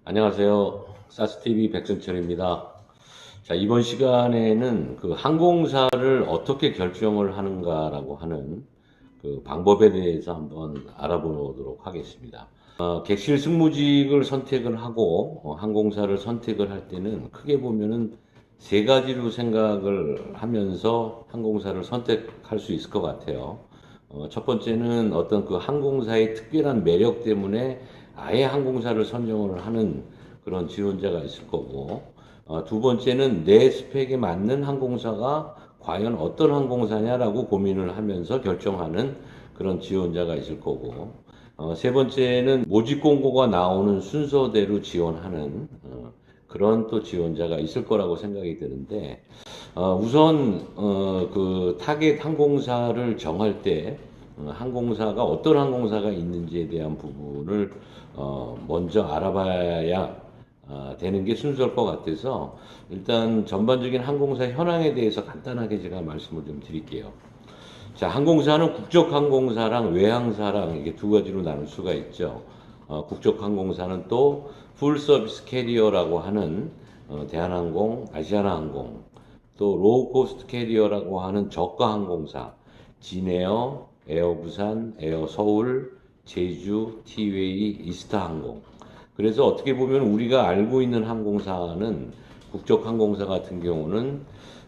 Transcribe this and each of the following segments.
안녕하세요. 사스TV 백승철입니다. 자, 이번 시간에는 그 항공사를 어떻게 결정을 하는가라고 하는 그 방법에 대해서 한번 알아보도록 하겠습니다. 객실 승무직을 선택을 하고 항공사를 선택을 할 때는 크게 보면은 세 가지로 생각을 하면서 항공사를 선택할 수 있을 것 같아요. 첫 번째는 어떤 그 항공사의 특별한 매력 때문에 아예 항공사를 선정을 하는 그런 지원자가 있을 거고, 두 번째는 내 스펙에 맞는 항공사가 과연 어떤 항공사냐라고 고민을 하면서 결정하는 그런 지원자가 있을 거고, 세 번째는 모집 공고가 나오는 순서대로 지원하는 그런 또 지원자가 있을 거라고 생각이 드는데, 우선 그 타겟 항공사를 정할 때 항공사가 어떤 항공사가 있는지에 대한 부분을 먼저 알아봐야 되는 게 순서일 것 같아서 일단 전반적인 항공사 현황에 대해서 간단하게 제가 말씀을 좀 드릴게요. 자, 항공사는 국적 항공사랑 외항사랑 이게 두 가지로 나눌 수가 있죠. 국적 항공사는 또 풀 서비스 캐리어라고 하는 대한항공, 아시아나항공, 또 로우 코스트 캐리어라고 하는 저가 항공사, 진에어, 에어 부산, 에어 서울, 제주, 티웨이, 이스타항공. 그래서 어떻게 보면 우리가 알고 있는 항공사는 국적 항공사 같은 경우는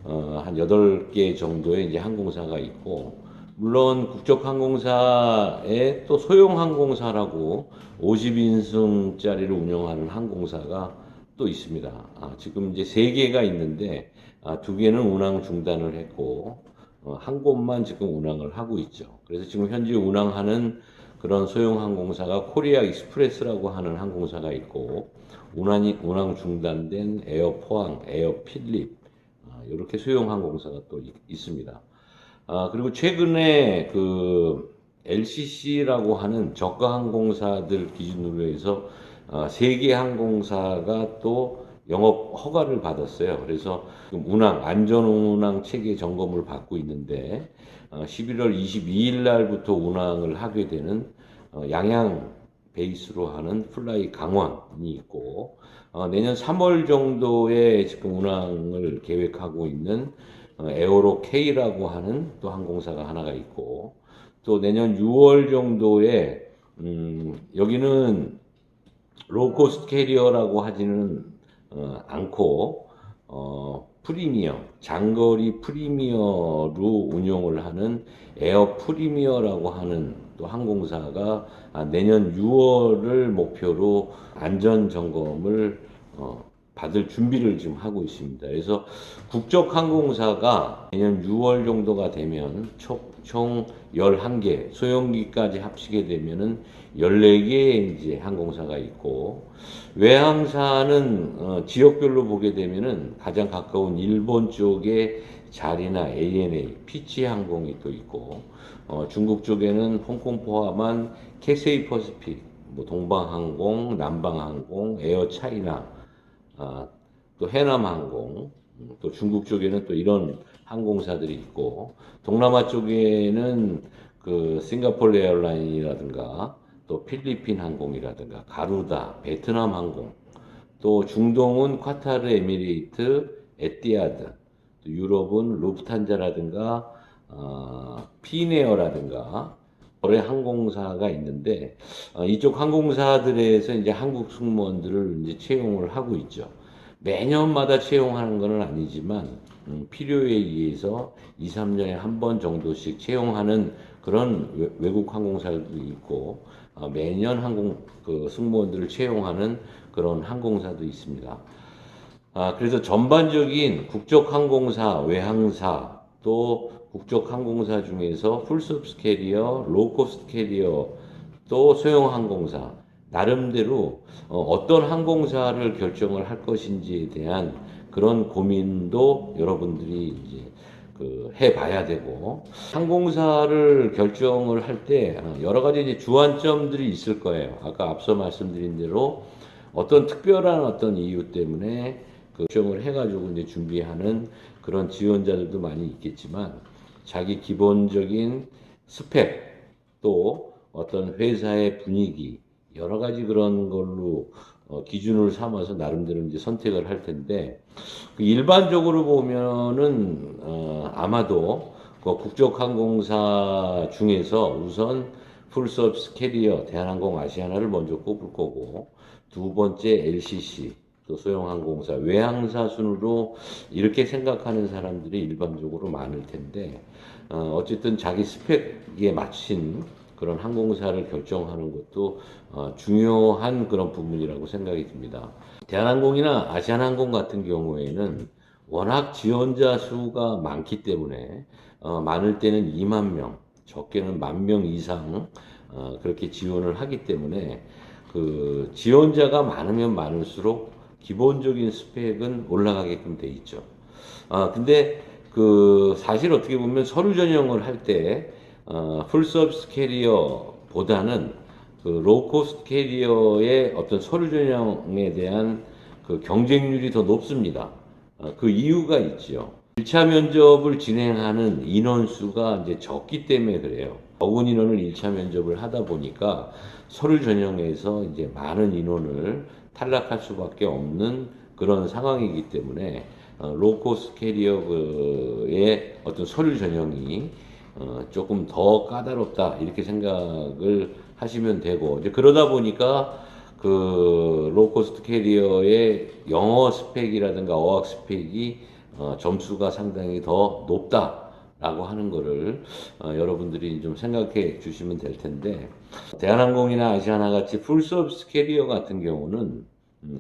한 8개 정도의 이제 항공사가 있고, 물론 국적 항공사에 또 소형 항공사라고 50인승짜리를 운영하는 항공사가 또 있습니다. 지금 이제 3개가 있는데, 2개는 운항 중단을 했고, 한 곳만 지금 운항을 하고 있죠. 그래서 지금 현재 운항하는 그런 소형 항공사가 코리아 익스프레스라고 하는 항공사가 있고, 운항 중단된 에어 포항, 에어 필립, 이렇게 소형 항공사가 또 있습니다. 그리고 최근에 그 LCC라고 하는 저가 항공사들 기준으로 해서 세계 항공사가 또 영업 허가를 받았어요. 그래서 안전 운항 체계 점검을 받고 있는데 11월 22일 날부터 운항을 하게 되는 양양 베이스로 하는 플라이 강원이 있고 내년 3월 정도에 지금 운항을 계획하고 있는 에어로 K라고 하는 또 항공사가 하나가 있고 또 내년 6월 정도에 여기는 로코스트 캐리어라고 하지는 않고 프리미어 장거리 프리미어로 운용을 하는 에어 프리미어라고 하는 또 항공사가 내년 6월을 목표로 안전 점검을 받을 준비를 지금 하고 있습니다. 그래서 국적 항공사가 내년 6월 정도가 되면 총 11개, 소형기까지 합치게 되면은 14개의 이제 항공사가 있고, 외항사는 지역별로 보게 되면은 가장 가까운 일본 쪽에 자리나 ANA, 피치 항공이 또 있고, 중국 쪽에는 홍콩 포함한 캐세이 퍼시픽, 뭐 동방항공, 남방항공, 에어 차이나, 또 해남항공, 또 중국 쪽에는 또 이런 항공사들이 있고, 동남아 쪽에는 그 싱가포르 에어라인이라든가, 또 필리핀 항공이라든가, 가루다, 베트남 항공, 또 중동은 콰타르 에미레이트, 에티하드, 또 유럽은 루프탄자라든가, 피네어라든가, 여러 항공사가 있는데 이쪽 항공사들에서 이제 한국 승무원들을 이제 채용을 하고 있죠. 매년마다 채용하는 것은 아니지만 필요에 의해서 2, 3년에 한 번 정도씩 채용하는 그런 외국 항공사들도 있고 매년 그 승무원들을 채용하는 그런 항공사도 있습니다. 그래서 전반적인 국적 항공사, 외항사, 또 국적 항공사 중에서 풀서비스 캐리어, 로코스트 캐리어, 또 소형 항공사, 나름대로 어떤 항공사를 결정을 할 것인지에 대한 그런 고민도 여러분들이 이제 그 해봐야 되고, 항공사를 결정을 할 때 여러 가지 이제 주안점들이 있을 거예요. 아까 앞서 말씀드린 대로 어떤 특별한 어떤 이유 때문에 그 결정을 해가지고 이제 준비하는 그런 지원자들도 많이 있겠지만 자기 기본적인 스펙 또 어떤 회사의 분위기 여러 가지 그런 걸로 기준을 삼아서 나름대로 이제 선택을 할 텐데, 그 일반적으로 보면은 아마도 그 국적항공사 중에서 우선 풀서비스 캐리어 대한항공 아시아나를 먼저 꼽을 거고, 두 번째 LCC 또 소형항공사 외항사 순으로 이렇게 생각하는 사람들이 일반적으로 많을 텐데, 어쨌든 자기 스펙에 맞춘 그런 항공사를 결정하는 것도 중요한 그런 부분이라고 생각이 듭니다. 대한항공이나 아시아나항공 같은 경우에는 워낙 지원자 수가 많기 때문에 많을 때는 2만 명, 적게는 1만 명 이상 그렇게 지원을 하기 때문에 그 지원자가 많으면 많을수록 기본적인 스펙은 올라가게끔 돼 있죠. 근데 그 사실 어떻게 보면 서류 전형을 할 때 풀서비스 캐리어보다는 그 로우코스트 캐리어의 어떤 서류 전형에 대한 그 경쟁률이 더 높습니다. 그 이유가 있죠. 1차 면접을 진행하는 인원수가 이제 적기 때문에 그래요. 적은 인원을 1차 면접을 하다 보니까 서류 전형에서 이제 많은 인원을 탈락할 수밖에 없는 그런 상황이기 때문에 로우코스트 캐리어의 어떤 서류 전형이 조금 더 까다롭다 이렇게 생각을 하시면 되고, 이제 그러다 보니까 그 로우코스트 캐리어의 영어 스펙이라든가 어학 스펙이 점수가 상당히 더 높다라고 하는 거를 여러분들이 좀 생각해 주시면 될 텐데, 대한항공이나 아시아나 같이 풀서비스 캐리어 같은 경우는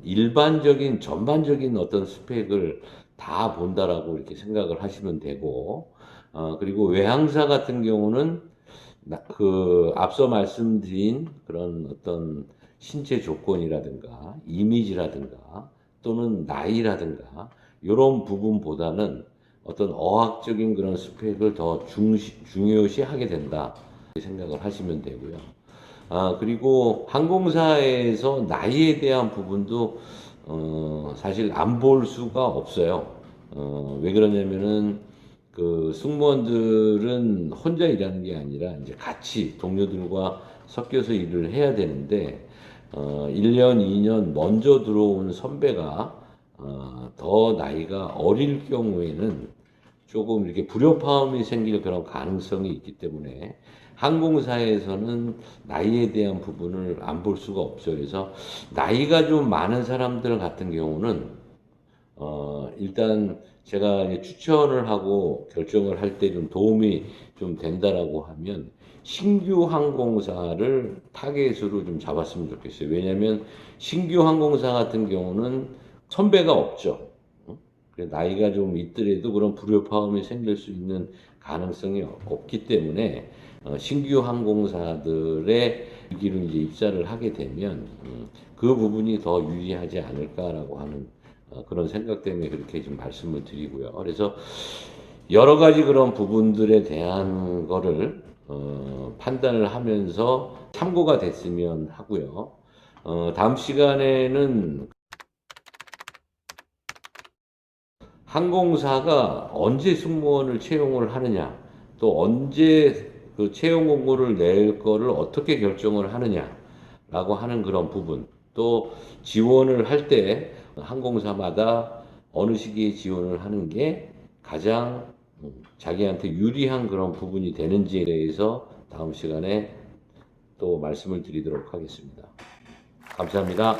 일반적인 전반적인 어떤 스펙을 다 본다라고 이렇게 생각을 하시면 되고, 그리고 외항사 같은 경우는 그 앞서 말씀드린 그런 어떤 신체 조건이라든가 이미지라든가 또는 나이라든가 이런 부분보다는 어떤 어학적인 그런 스펙을 더 중요시하게 된다 생각을 하시면 되고요. 그리고 항공사에서 나이에 대한 부분도 사실 안 볼 수가 없어요. 왜 그러냐면은 그 승무원들은 혼자 일하는 게 아니라 이제 같이 동료들과 섞여서 일을 해야 되는데 1년, 2년 먼저 들어온 선배가 더 나이가 어릴 경우에는 조금 이렇게 불협화음이 생길 그런 가능성이 있기 때문에 항공사에서는 나이에 대한 부분을 안 볼 수가 없죠. 그래서 나이가 좀 많은 사람들 같은 경우는 일단 제가 이제 추천을 하고 결정을 할 때 좀 도움이 좀 된다라고 하면 신규 항공사를 타겟으로 좀 잡았으면 좋겠어요. 왜냐하면 신규 항공사 같은 경우는 선배가 없죠. 나이가 좀 있더라도 그런 불협화음이 생길 수 있는 가능성이 없기 때문에 신규 항공사들의 기로 이제 입사를 하게 되면 그 부분이 더 유리하지 않을까라고 하는 그런 생각 때문에 그렇게 좀 말씀을 드리고요. 그래서 여러 가지 그런 부분들에 대한 거를 판단을 하면서 참고가 됐으면 하고요. 다음 시간에는 항공사가 언제 승무원을 채용을 하느냐, 또 언제 그 채용 공고를 낼 거를 어떻게 결정을 하느냐라고 하는 그런 부분, 또 지원을 할 때 항공사마다 어느 시기에 지원을 하는 게 가장 자기한테 유리한 그런 부분이 되는지에 대해서 다음 시간에 또 말씀을 드리도록 하겠습니다. 감사합니다.